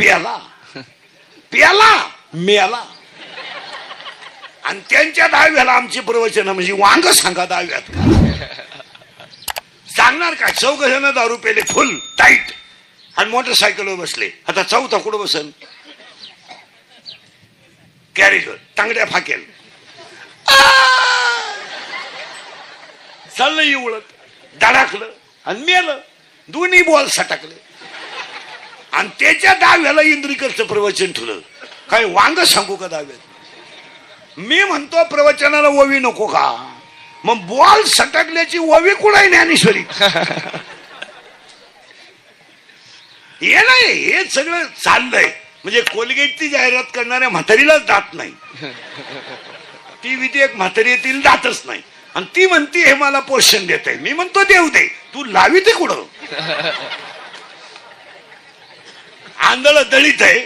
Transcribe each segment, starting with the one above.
प्याला प्याला मेला. आणि त्यांच्या दहाव्याला आमची प्रवचन म्हणजे वांग सांगा दहाव्यात सांगणार काय. चौघजण दारू पेले फुल टाईट आणि मोटरसायकलवर बसले. आता चौथा कुठं बसन? कॅरेजवर तांगड्या फाकेल चाललं एवढत धडाकलं आणि मेलं. दोन्ही बॉल सटकले. आणि त्याच्या दहाव्याला इंद्रिकरचं प्रवचन ठेवलं. काय वांग सांगू का दहाव्यात? मी म्हणतो प्रवचनाला ओवी नको का? मग बॉल सटकल्याची ओवी कुठे ज्ञानेश्वरी? हे नाही, हे सगळं चाललंय. म्हणजे कोलगेटची जाहिरात करणाऱ्या म्हातारीलाच दात नाही. ती विधेयक म्हातारी येतील दातच नाही. आणि ती म्हणती हे मला पोषण देत आहे. मी म्हणतो देऊ दे, तू लावी ते कुठं? आंधळ दळीत आहे.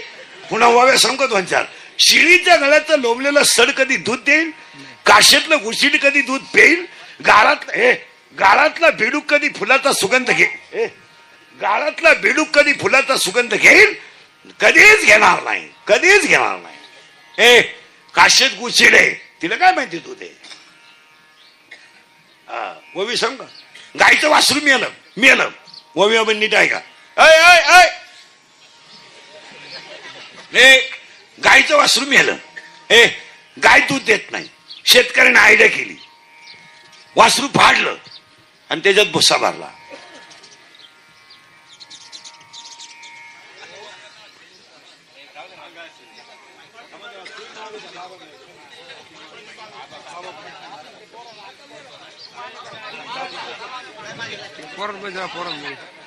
पुन्हा वाव्या सांगतो दोन चार. शिळीच्या गळ्याचं लोंबलेलं सड कधी दूध देईल, काशेतलं गुशीड कधी दूध पेईल, गाळातला बेडूक कधी फुलाचा सुगंध घेईल, गाळातला बेडूक कधी फुलाचा सुगंध घेईल, कधीच घेणार नाही, कधीच घेणार नाही. काशेत गुशीड आहे, तिला काय माहिती दूध आहे? ओवी सांग. गायचं वासरू मेलं मेलं. ओवी आपण नीट आहे का? गायचं वासरू मेलं. गाय दूध देत नाही. शेतकऱ्याने आयडिया केली, वासरू फाडलं आणि त्याच्यात भुसा भरला.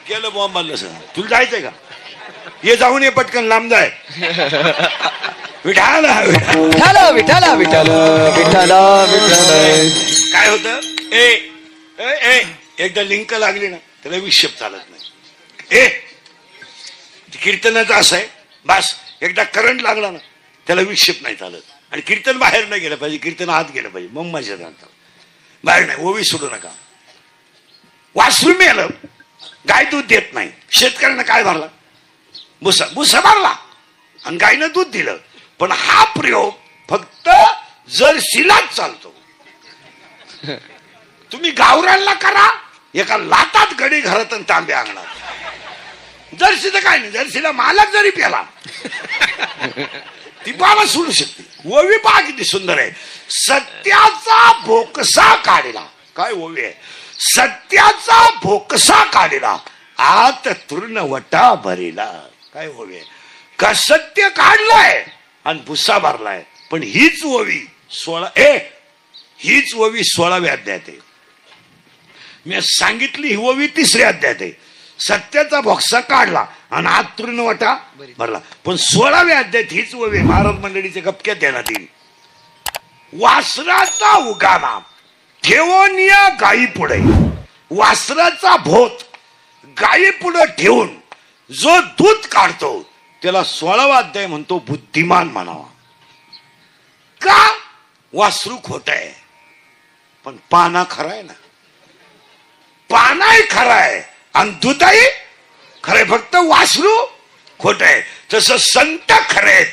केलं बॉम्ब मारलं. सर तुला जायचंय का? ये जाऊन ये पटकन, लांब जाय. विठाला विठाला विठाला विठाला विठाला. काय होतं? एकदा लिंक लागली ना त्याला विक्षेप चालत नाही. कीर्तनाचं असं आहे, बस एकदा करंट लागला ना त्याला विक्षेप नाही चालत. आणि कीर्तन बाहेर नाही गेलं पाहिजे, कीर्तन आत गेलं पाहिजे. मग माझ्या बाहेर नाही. ओवी सोडू नका. वासरू मेलं, गाय दूध देत नाही. शेतकऱ्यानं काय भरला? भुसा. भुसा भरला आणि गायनं दूध दिलं. पण हा प्रयोग फक्त जर्सीलाच चालतो. तुम्ही गावरानला करा, एका लातात गडी घरात आणि तांबे अंगणात. जर्सीचं काय नाही. जर्सीला मालक जरी प्याला ती बाबा सोडू शकते. ओवी पहा किती सुंदर आहे. सत्याचा भोकसा काढला. काय ओवी आहे? सत्याचा भोकसा काढला, आत तृण वटा भरेला. काय ओवी आहे? का सत्य काढलाय आणि भुसा भरलाय. पण हीच ओवी 16व्या अध्यायात आहे. मी सांगितली ही ओवी 3ऱ्या अध्यायात आहे. सत्याचा भोकसा काढला आणि आत तृण वटा भरला. पण 16व्या अध्यायात हीच ओवी महाराज मंडळीच्या गपक्यात देण्यात येईल. वासराचा उगामा ठेवून या गायी पुढे. वासराचा भोत गायी पुढे ठेवून जो दूध काढतो त्याला 16वा अध्याय म्हणतो बुद्धिमान म्हणावा. का? वासरू खोट आहे पण पाना खरा आहे ना. पानाही खरा आहे आणि दूधही खरंय. फक्त वासरू खोट आहे. तसं संत खरेत,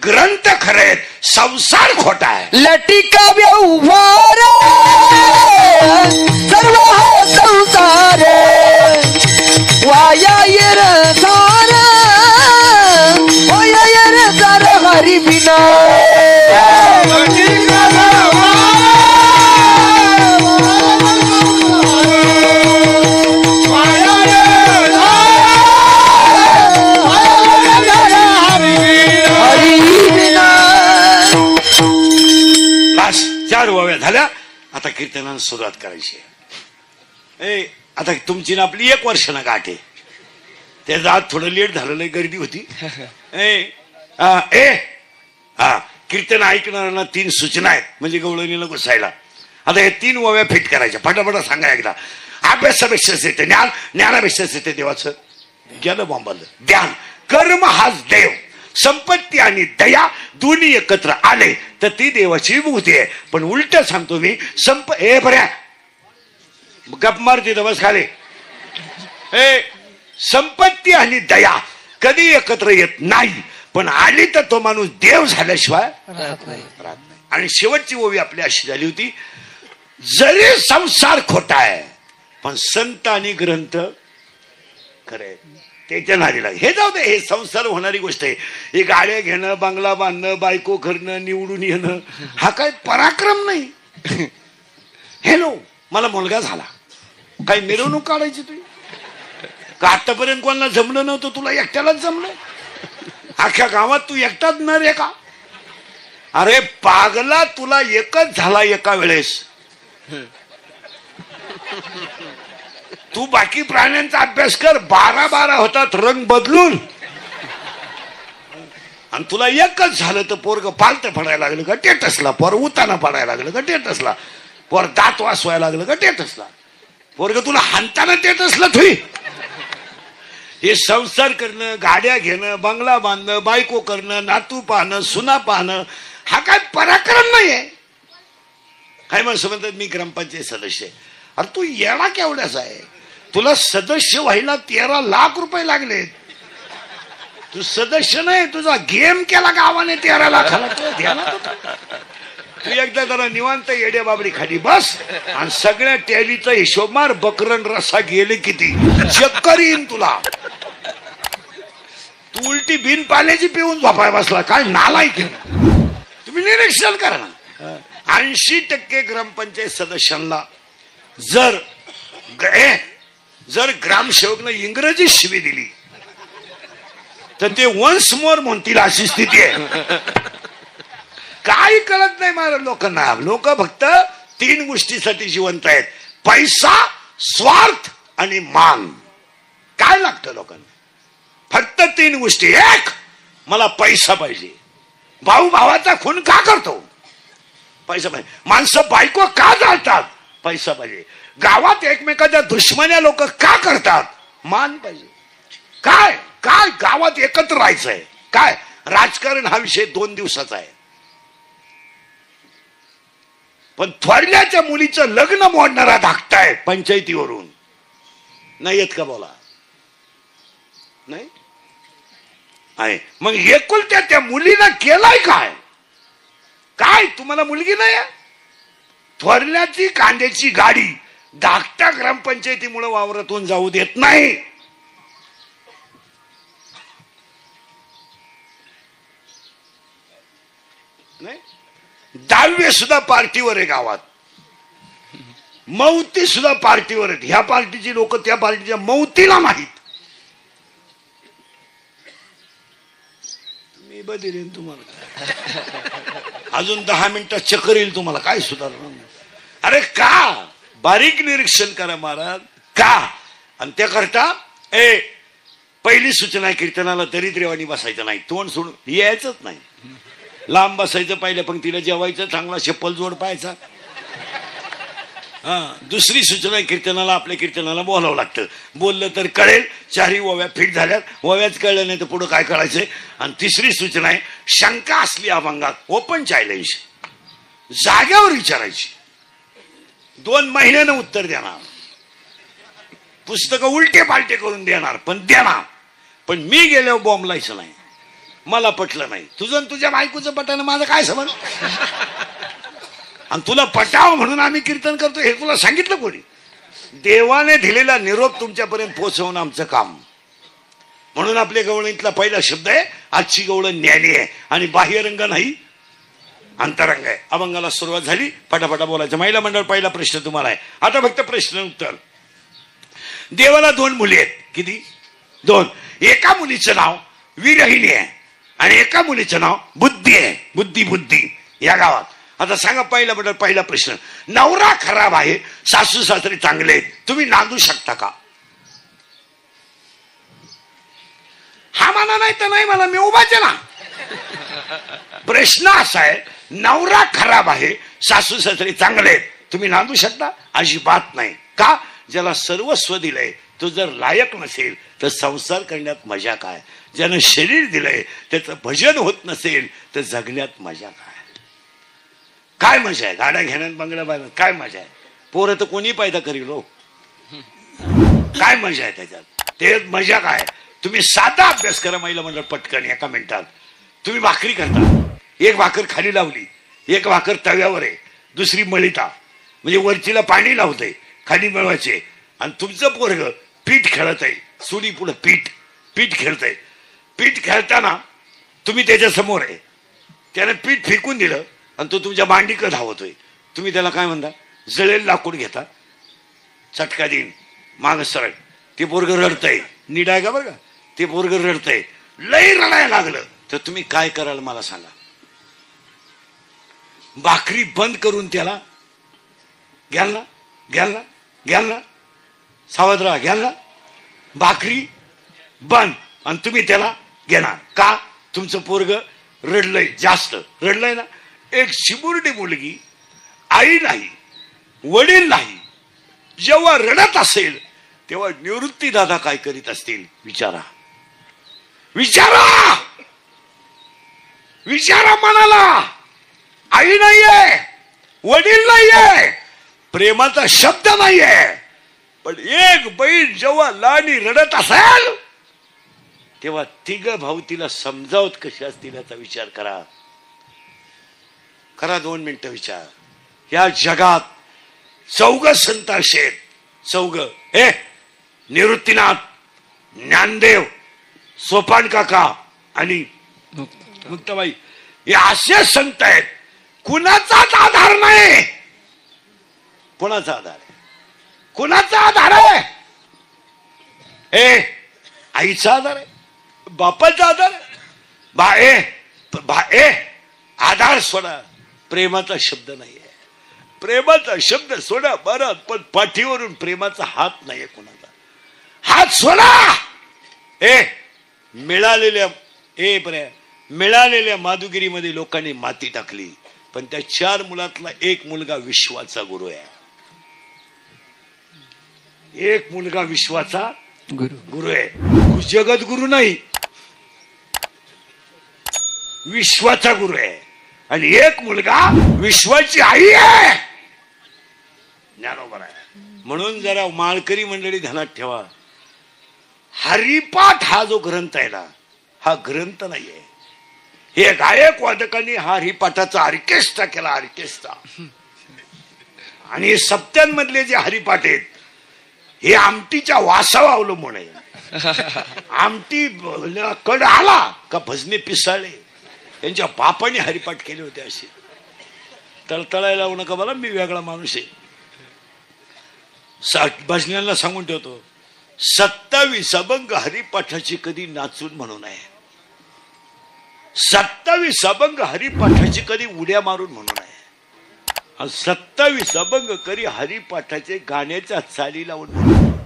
ग्रंथ खरेत, संसार खोटा आहे. लटिका व्यवहार सर्व हा संसार वाया येर सार होया येर सार हरी बिना. चार ओव्या झाल्या. आता कीर्तनाला सुरुवात करायची आहे. आता तुमची ना आपली 1 वर्ष ना गाठ आहे. त्याचा आज थोडं लेट झालेलं, गर्दी होती. कीर्तन ऐकणाऱ्यांना 3 सूचना आहेत म्हणजे गवळणीला घुसायला. आता हे 3 ओव्या फिट करायच्या. फटाफटा सांगा एकदा. अभ्यासापेक्षा येते ज्ञान, ज्ञानापेक्षा येते देवाचं. गेलं बॉम्बाला. ध्यान. कर्म हाच देव. संपत्ती आणि दया दोन्ही एकत्र आले तर ती देवाची विभूती आहे. पण उलट सांगतो मी. बऱ्या गप मार तिथं बस खाली. संपत्ती आणि दया कधी एकत्र येत नाही, पण आली तर तो माणूस देव झाल्याशिवाय राहत नाही. राहत नाही. आणि शेवटची ओवी आपली अशी झाली होती, जरी संसार खोटा आहे पण संत आणि ग्रंथ खरे. त्याच्या नादीला हे जाऊ दे, हे संसार होणारी गोष्ट आहे. हे गाड्या घेणं, बंगला बांधणं, बायको करणं, निवडून येणं, हा काय पराक्रम नाही. हॅलो, मला मुलगा झाला, काही मिरवणूक काढायची तुझी का? आतापर्यंत कोणाला जमलं नव्हतं, तुला एकट्यालाच जमलं. अख्ख्या गावात तू एकटाच नर आहे का? अरे पागला, तुला एकच झाला एका वेळेस. तू बाकी प्राण्यांचा अभ्यास कर, 12 होतात रंग बदलून, आणि तुला एकच झालं तर पोरग पालतं पडायला लागलं का टेटसला, पोर उताना पडायला लागलं का टेटसला, पोर दात वासवायला लागलं का टेटसला, पोरग तुला हाणताना टेटसला थुई. हे संसार करणं, गाड्या घेणं, बंगला बांधणं, बायको करणं, नातू पाहणं, सुना पाहणं, हा काय पराक्रम नाहीये. काय माणसं म्हणतात मी ग्रामपंचायत सदस्य आहे. अरे तू येणा केवढ्याच आहे, तुला सदस्य व्हायला 13 लाख रुपये लागले. तू सदस्य नाही, तुझा गेम केला गावाने 13 लाखाला. तू एकदा जरा निवांत येड्या बाबडी खाली बस आणि सगळ्या टॅलीचा हिशोब मार. बकरन रस्सा गेले किती, चक्कर येईन तुला. तू उलटी बिन पाल्याची पिऊन झोपाय बसला, काय नालायक. तुम्ही निरीक्षण करा ना, 80% ग्रामपंचायत सदस्यांना जर ग्रामसेवकनं इंग्रजी शिवी दिली तर ते वन्स मोर म्हणतील, अशी स्थिती आहे. काही कळत नाही मला लोकांना. लोक फक्त 3 गोष्टीसाठी जिवंत आहेत, पैसा, स्वार्थ आणि मान. काय लागतं लोकांना? फक्त 3 गोष्टी. एक, मला पैसा पाहिजे. भाऊ भावाचा खून का करतो? पैसा पाहिजे. माणसं बायको का जाळतात? पैसा पाहिजे. गावात एकमेकाच्या दुश्मन्या लोक का करतात? मान पाहिजे. काय काय गावात एकत्र राहायचंय. काय राजकारण हा विषय 2 दिवसाचा आहे. पण थोरल्याच्या मुलीचं लग्न मोडणारा धाकटाय पंचायतीवरून. नाही येत का बोला? नाही आहे. मग एकुलत्या त्या मुलीनं केलाय काय? काय तुम्हाला मुलगी नाही? थोरल्याची कांद्याची गाडी धाकट्या ग्रामपंचायतीमुळे वावरातून जाऊ देत नाही. नाही, 10वी सुद्धा पार्टीवर आहे गावात. मौती सुद्धा पार्टीवर आहेत. ह्या पार्टीची लोक त्या पार्टीच्या मौतीला माहीत. मी बदलेन तुम्हाला अजून 10 मिनिटात चक्कर येईल तुम्हाला. काय सुधारणा? अरे का? बारीक निरीक्षण करा महाराज. का? आणि त्याकरता पहिली सूचना कीर्तनाला दरिद्रेवाणी बसायचं नाही, तोंड सोडून यायचंच नाही. लांब बसायचं, पहिल्या पंक्तीला जेवायचं, चांगला चप्पल जोड पाहायचा. दुसरी सूचना कीर्तनाला, आपल्या कीर्तनाला बोलावं लागतं. बोललं तर कळेल. 4ही ओव्या फिट झाल्यात, ओव्याच कळलं नाही तर पुढं काय कळायचंय. आणि तिसरी सूचना आहे, शंका असली अभंगात ओपन चॅलेंज, जाग्यावर विचारायची. 2 महिन्यानं उत्तर देणार. पुस्तकं उलटे पालटे करून देणार, पण देणार. पण मी गेल्यावर बॉम्बलायचं नाही. मला पटलं नाही. तुझं तुझ्या बायकोचं पटानं माझं काय समज? आणि तुला पटाव म्हणून आम्ही कीर्तन करतो हे तुला सांगितलं कोणी? देवाने दिलेला निरोप तुमच्यापर्यंत पोहोचवणं आमचं काम. म्हणून आपल्या गवळणीतला पहिला शब्द आहे, आजची गवळण न्यायाली आहे आणि बाह्यरंग नाही, अंतरंग आहे. अभंगाला सुरुवात झाली, पटापटा बोलायचं. महिला मंडळ पहिला प्रश्न तुम्हाला आहे. आता फक्त प्रश्न उत्तर. देवाला 2 मुली आहेत. किती? 2. एका मुलीचं नाव विरहिणी आहे आणि एका मुलीचं नाव बुद्धी आहे. बुद्धी बुद्धी या गावात. आता सांगा पहिला मंडळ पहिला प्रश्न. नवरा खराब आहे, सासू सासरे चांगले आहेत, तुम्ही नांदू शकता का? हा म्हणा नाही तर नाही मला, मी उभाच आहे ना. प्रश्न असा आहे, नवरा खराब आहे, सासू सासरे चांगले आहेत, तुम्ही नांदू शकता? अजिबात नाही. का? ज्याला सर्वस्व दिलंय तो जर लायक नसेल तर संसार करण्यात मजा काय? ज्यानं शरीर दिलंय त्याचं भजन होत नसेल तर जगण्यात मजा काय? काय मजा आहे? गाड्या घेण्यात, बंगल्या बांधण्यात काय मजा आहे? पोरं तर कोणी पैदा करील हो. काय मजा आहे त्याच्यात? ते मजा काय? तुम्ही साधा अभ्यास करा महिला मंडळ पटकन एका मिनिटात. तुम्ही भाकरी करता, एक भाकर खाली लावली, एक भाकर तव्यावर आहे, दुसरी मळीता म्हणजे वरचीला पाणी लावतंय, खाली मिळवायचे, आणि तुमचं पोरग पीठ खेळत आहे, सुडी पुढे पीठ खेळतंय. पीठ खेळताना तुम्ही त्याच्या समोर आहे, त्याने पीठ फेकून दिलं आणि तो तुमच्या मांडीकडे धावतोय. तुम्ही त्याला काय म्हणता? जळेल लाकूड घेता, चटका देईन, माग सरळ. ते पोरग रडतंय, नीट आहे का बरं का? ते पोरग रडतंय, लई रडायला लागलं तर तुम्ही काय कराल मला सांगा? भाकरी बंद करून त्याला घ्याल ना, सावध राहा, घ्याल ना, भाकरी बंद, आणि तुम्ही त्याला घेणार का? तुमचं पोरग रडलंय, जास्त रडलंय ना. एक शिमुरडी मुलगी, आई नाही, वडील नाही, जेव्हा रडत असेल तेव्हा निवृत्ती दादा काय करीत असतील? विचारा मनाला. आई नाहीये, वडील नाहीये, प्रेमाचा शब्द नाहीये, पण एक बहीण जेव्हा लहानी रडत असेल तेव्हा तिघ भाऊ तिला समजावत कशी असतील याचा विचार करा. 2 मिनिटं विचार. या जगात चौघ संत असेल, चौघ, निवृत्तीनाथ, ज्ञानदेव, सोपान काका आणि मुक्ताबाई, हे असे संत आहेत कुणाचाच आधार नाही. कोणाचा आधार आहे? कुणाचा आधार आहे? आईचा आधार आहे, बापाचा आधार आहे. आधार सोडा, प्रेमाचा शब्द नाहीये. प्रेमाचा शब्द सोडा बरं, पण पाठीवरून प्रेमाचा हात नाहीये कोणाचा. हात सोडा. मिळालेल्या माधुगिरीमध्ये लोकांनी माती टाकली, पण त्या 4 मुलातला एक मुलगा विश्वाचा गुरु आहे. एक मुलगा विश्वाचा गुरु आहे. जगत गुरु नाही, विश्वाचा गुरु आहे. आणि एक मुलगा विश्वाची आई आहे, ज्ञानोबा आहे. म्हणून जरा माळकरी मंडळी ध्यानात ठेवा, हरिपाठ हा जो ग्रंथ आहे ना, हा ग्रंथ नाहीये. हे गायक वादकांनी हा हरिपाठाचा ऑर्केस्ट्रा केला, ऑर्केस्ट्रा. आणि सप्त्यांमधले जे हरिपाठ आहेत हे आमटीच्या वासावर अवलंबून आहे. आमटी कड आला का भजने पिसाळे. त्यांच्या बापाने हरिपाठ केले होते. असे तळतळायला लावू नका मला, मी वेगळा माणूस आहे. भजनांना सांगून ठेवतो, 27 अभंग हरिपाठाची कधी नाचून म्हणू नये. 27 अभंग हरिपाठाची कधी उड्या मारून म्हणू नये. 27 अभंग कधी हरिपाठाचे गाण्याच्या चाली लावून म्हणू नये.